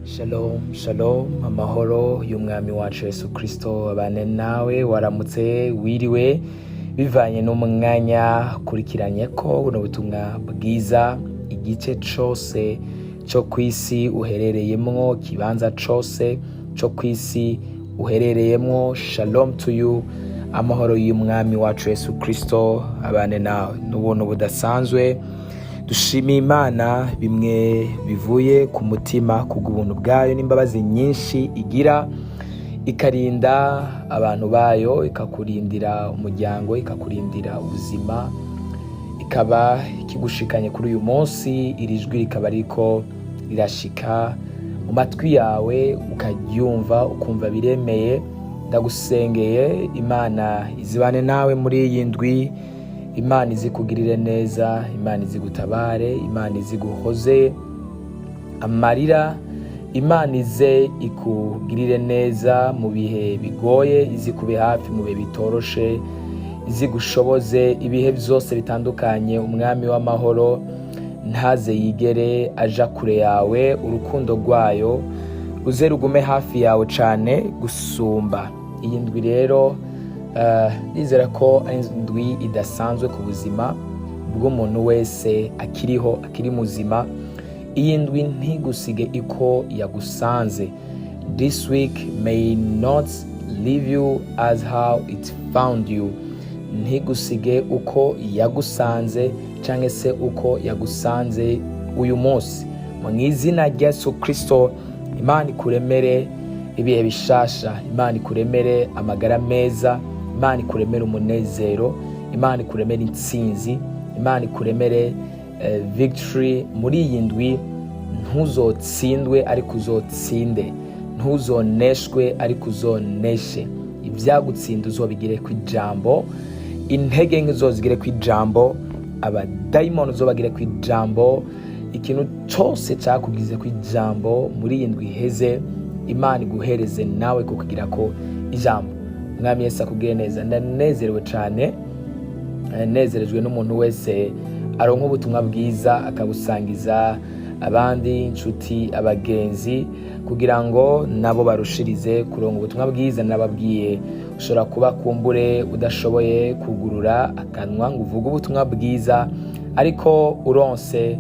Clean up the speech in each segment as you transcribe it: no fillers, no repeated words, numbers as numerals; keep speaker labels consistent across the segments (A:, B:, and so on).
A: Shalom, shalom, amahoro y'umwami wacu Yesu Kristo abane nawe, waramutse, wiriwe, bivanye n'umwanya kurikiranye ko buno butumwa bwiza, igice cose cyo kwisi uherereyemwo, kibanza cose cyo kwisi uherereyemwo. Shalom to you, amahoro y'umwami wacu Yesu Kristo abane nawe. N'ubuntu budasanzwe dushimiye Imana, bimwe bivuye ku mutima kubw'ubuntu bwayo n'imbabazi nyinshi igira, ikarinda abantu bayo, ikakurindira umuryango, ikakurindira ubuzima, ikaba ikigushikanye kuri uyu munsi. Iri jwi rikaba ariko rirashika mu matwi yawe, ukaryumva ukumva biremeye. Ndagusengeye Imana izibane nawe muri iyi ndwi, Imana izikugirire neza, Imana izigutabare, Imana iziguhoze amarira, Imana ize ikugirire neza mu bihe bigoye, izikube hafi mu bihe bitoroshe, izigushoboze ibihe byose bitandukanye. Umwami w'amahoro ntaze yigere aja kure yawe, urukundo rwayo ruze rugume hafi yawe cane gusumba. Iyi ndwi rero nizera ko ari indwi idasanzwe ku buzima bw'umuntu wese akiriho, akiri muzima. Iyi ndwi ntigusige iko yagusanze. This week may not leave you as how it found you. Ntigusige uko yagusanze canke se uko yagusanze uyu munsi. Mu izina rya Yesu Kristo, Imana ikuremere ibihe bishasha, Imana ikuremere amagara meza, Imana ikuremere umunezero, Imana ikuremere intsinzi, Imana ikuremere victory muri iyi ndwi. Ntuzotsindwe ariko uzotsinde, ntuzoneshwe ariko uzoneshe. Ivyagutsinda uzobigire kw'Ijambo, intege nke uzozigire kw'Ijambo, abadayimoni uzobagire kw'Ijambo. Ikintu cyose cyakugize kw'Ijambo muri iyi ndwi iheze, Imana iguhereze nawe kukugira ko ijambo. Mwami Yesu akugire neza. Ndanezerewe cyane, nezerejwe n'umuntu wese aronka ubutumwa bwiza akabusangiza abandi, inshuti, abagenzi, kugira ngo nabo barushirize kuronka ubutumwa bwiza. Nababwiye ushobora kuba kumbure udashoboye kugurura akanwa ngo uvuge ubutumwa bwiza, ariko uronse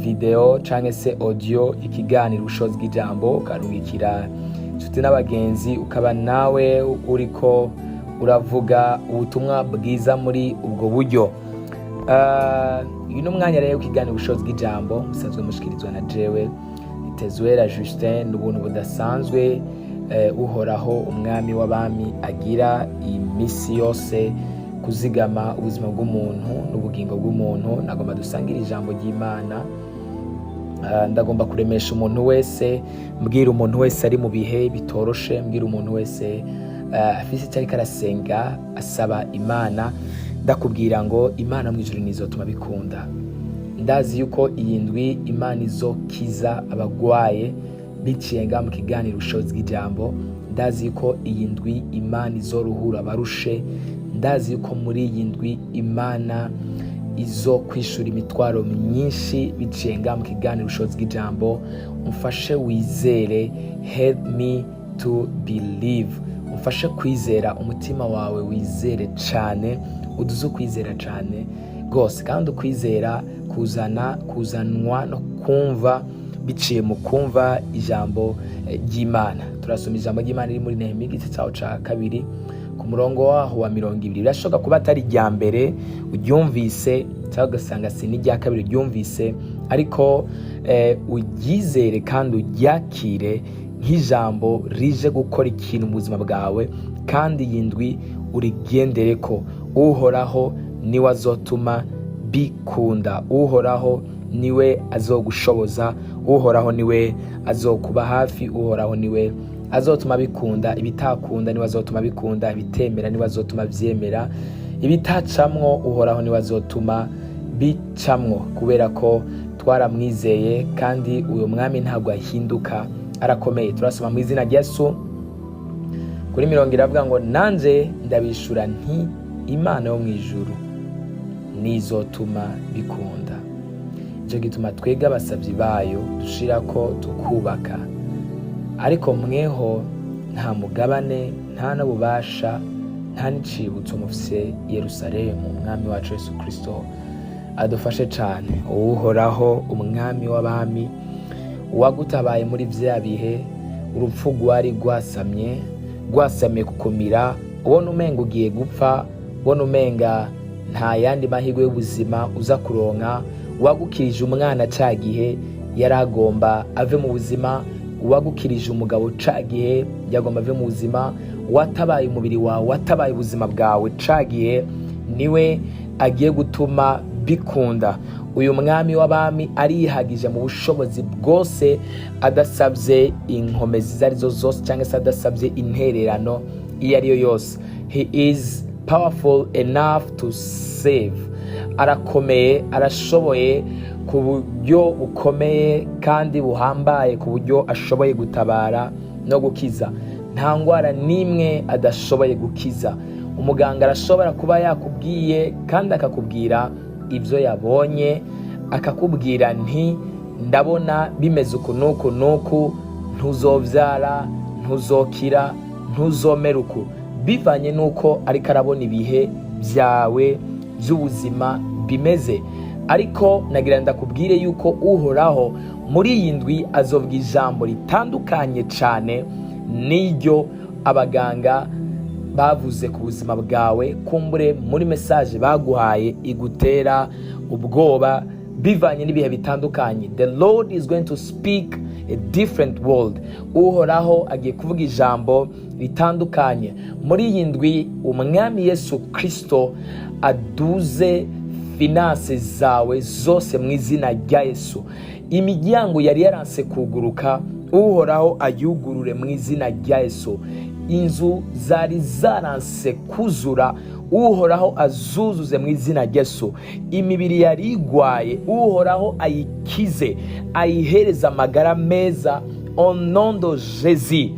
A: video canke se audio ikiganiro Ubushobozi bw'Ijambo, ukarungikira inshuti n'abagenzi, ukaba nawe uriko uravuga ubutumwa bwiza muri ubwo buryo. Uyu ni umwanya rero w'ikiganiro Ubushobozi bw'Ijambo, musanzwe mushikirizwa na jewe Nitezuwera Justin. N'ubuntu budasanzwe uhoraho umwami w'abami agira imisi yose kuzigama ubuzima bw'umuntu n'ubugingo bw'umuntu. Nagomba dusangira ijambo ry'Imana. Ndagomba kuremesha umuntu wese, mbwira umuntu wese ari mu bihe bitoroshe, mbwira umuntu wese afise icyo ariko arasenga asaba Imana. Ndakubwira ngo Imana mu ijuru nizotuma bikunda. Ndazi yuko iyi ndwi Imana izokiza abagwaye biciye nga mu kiganiro Ubushobozi bw'Ijambo. Ndazi yuko iyi ndwi Imana izoruhura abarushe. Ndazi yuko muri iyi ndwi Imana izo kwishura imitwaro myinshi biciye nga mu kiganiro Ubushobozi bw'Ijambo. Umfashe wizere, help me to believe. Umfashe kwizera, umutima wawe wizere cane, uduze kwizera cane gose, kandi ukwizera kuzanwa no kumva biciye mu kumva ijambo ry'Imana. Turasoma ijambo ry'Imana riri muri Nehemiya igice cyaho ca 2 ku murongo waho wa 20. Birashoboka kuba atari rya mbere uryumvise cyangwa ugasanga si n'irya kabiri uryumvise, ariko uryizere kandi uryakire nk'ijambo rije gukora ikintu mu buzima bwawe, kandi iyi ndwi urigendereko. Uhoraho niwe azotuma bikunda, Uhoraho niwe azogushoboza, Uhoraho niwe azokuba hafi, Uhoraho niwe azotuma bikunda. Ibitakunda niwe azotuma bikunda, ibitemera niwe azotuma vyemera, ibitacamwo Uhoraho niwe azotuma bicamwo, kubera ko twaramwizeye kandi uyo mwami ntabwo ahinduka, arakomeye. Turasoma mu izina rya Yesu kuri 20 iravuga ngo nanje ndabishura nti Imana yo mu ijuru nizotuma bikunda. Ico gituma twega abasavyi bayo dushirako tukubaka ariko mweho nta mugabane, nta n'ububasha, nta n'icibutso mufise Yerusalemu. Umwami wacu Yesu Kristo adufashe cane. Uhoraho, umwami w'abami, wagutabaye muri vya bihe urupfu rwari rwasamye kukumira, ubona umenga ugiye gupfa, ubona umenga nta yandi mahirwe y'ubuzima uza kuronka. Wagukirije umwana ca gihe yaragomba ave mu buzima, wagukirije umugabo ca gihe yagomba ave mu buzima, watabaye umubiri wawe, watabaye ubuzima bwawe ca gihe, niwe agiye gutuma bikunda. Uyu mwami w'abami arihagije mu bushobozi bwose, adasabye inkomezi izo arizo zose cyangwa se adasabye intererano iyo ariyo yose. He is powerful enough to save. Arakomeye, arashoboye ku buryo bukomeye kandi buhambaye, ku buryo ashoboye gutabara no gukiza. Nta ngwara n'imwe adashoboye gukiza. Umuganga arashobora kuba yakubwiye kandi akakubwira ibyo yabonye, akakubwira nti ndabona bimeze uku n'uku n'uku, ntuzovyara, ntuzokira, ntuzomera uku, bivanye n'uko ariko arabona ibihe byawe by'ubuzima bimeze. Ariko nagira ndakubwire yuko Uhoraho muri iyi ndwi azovuga ijambo ritandukanye cyane n'iryo abaganga bavuze ku buzima bwawe. Kumbure muri message baguhaye igutera ubwoba bivanye n'ibihe bitandukanye. The Lord is going to speak a different word. Uhoraho agiye kuvuga ijambo ritandukanye muri iyi ndwi. Umwami Yesu Kristo aduze finance zawe zose mu izina rya Yesu. Imiryango yari yaranse kuguruka, Uhoraho ayugurure mu izina rya Yesu. Inzu zari zaranse kuzura, Uhoraho azuzuze mu izina rya Yesu. Imibiri yari igwaye, Uhoraho ayikize, ayihereza amagara meza. Onondo Jezi,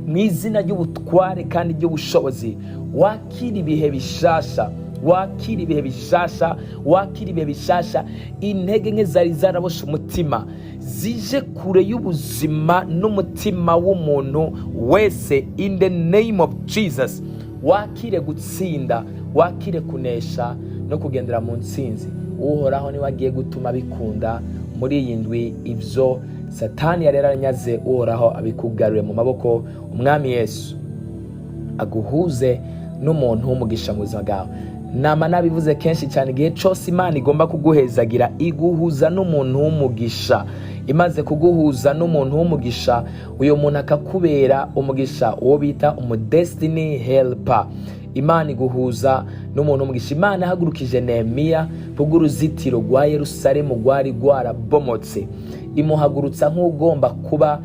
A: mu izina ry'ubutware kandi ry'ubushobozi, wakira ibihe bishasha, wakira ibihe bishasha, wakira ibihe bishasha. Intege nke zari zaraboshe umutima zije kure y'ubuzima n'umutima w'umuntu wese, in the name of Jesus. Wakire gutsinda, wakire kunesha no kugendera mu ntsinzi. Uhoraho niwe agiye gutuma bikunda muri iyi ndwi. Ivyo Satani yari yaranyaze, Uhoraho abikugarure mu maboko. Umwami Yesu aguhuze n'umuntu w'umugisha mu buzima bwawe. Nama nabivuze kenshi cyane, igihe cyose Imana igomba kuguhezagira iguhuza n'umuntu w'umugisha. Imaze kuguhuza n'umuntu w'umugisha, uyo muntu akakubera umugisha, uwo bita destiny helper. Imana iguhuza n'umuntu w'umugisha. Imana ihagurukije Nehemiya kuguruzitiro rwa Yerusalemu rwari rwarabomotse, imuhagurutsa nk'ugomba kuba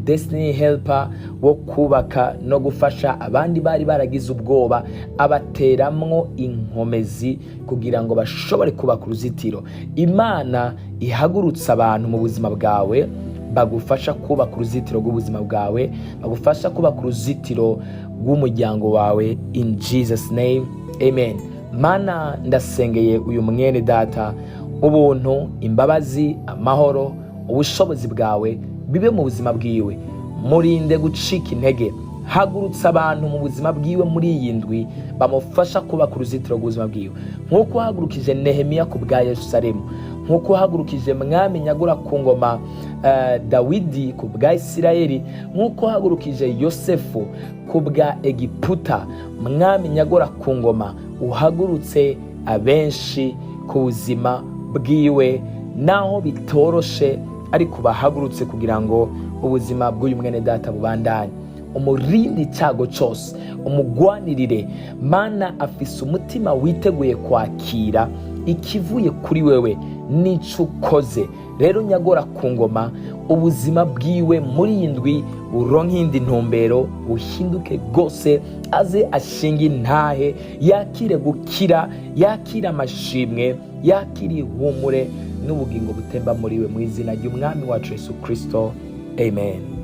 A: destiny helper wo kubaka no gufasha abandi bari baragize ubwoba, abateramwo inkomezi kugira ngo bashobore kubaka uruzitiro. Imana ihagurutsa abantu mu buzima bwawe bagufasha kubaka uruzitiro rw'ubuzima bwawe, bagufasha kubaka uruzitiro rw'umuryango wawe, in Jesus name, amen. Mana, ndasengeye uyu mwene data, ubuntu, imbabazi, amahoro, ubushobozi bwawe bibe mu buzima bwiwe. Murinde gucika intege. Hagurutsa abantu mu buzima bwiwe muri iyi ndwi bamufasha kubaka uruzitiro rw'ubuzima bwiwe, nk'uko hagurukije Nehemiya ku bwa Yerusalemu, nk'uko hagurukije mwami nyagura ku ngoma Dawidi ku bwa Isirayeli, nk'uko hagurukije Yosefu ku bwa Egiputa. Mwami nyagura ku ngoma, uhagurutse abenshi ku buzima bwiwe, naho bitoroshe ariko bahagurutse kugira ngo ubuzima bw'uyu mwene data bubandanye. Umurindi icyago cyose, umugwanirire. Mana afise umutima witeguye kwakira ikivuye kuri wewe n'ico ukoze. Rero nyagora ku ngoma, ubuzima bwiwe muri iyi ndwi buronke indi ntumbero, buhinduke rwose, aze ashinga intahe, yakire gukira, yakire amashimwe, yakire ihumure n'ubugingo butemba muri we, mu izina ry'umwami wacu Yesu Kristo, amen.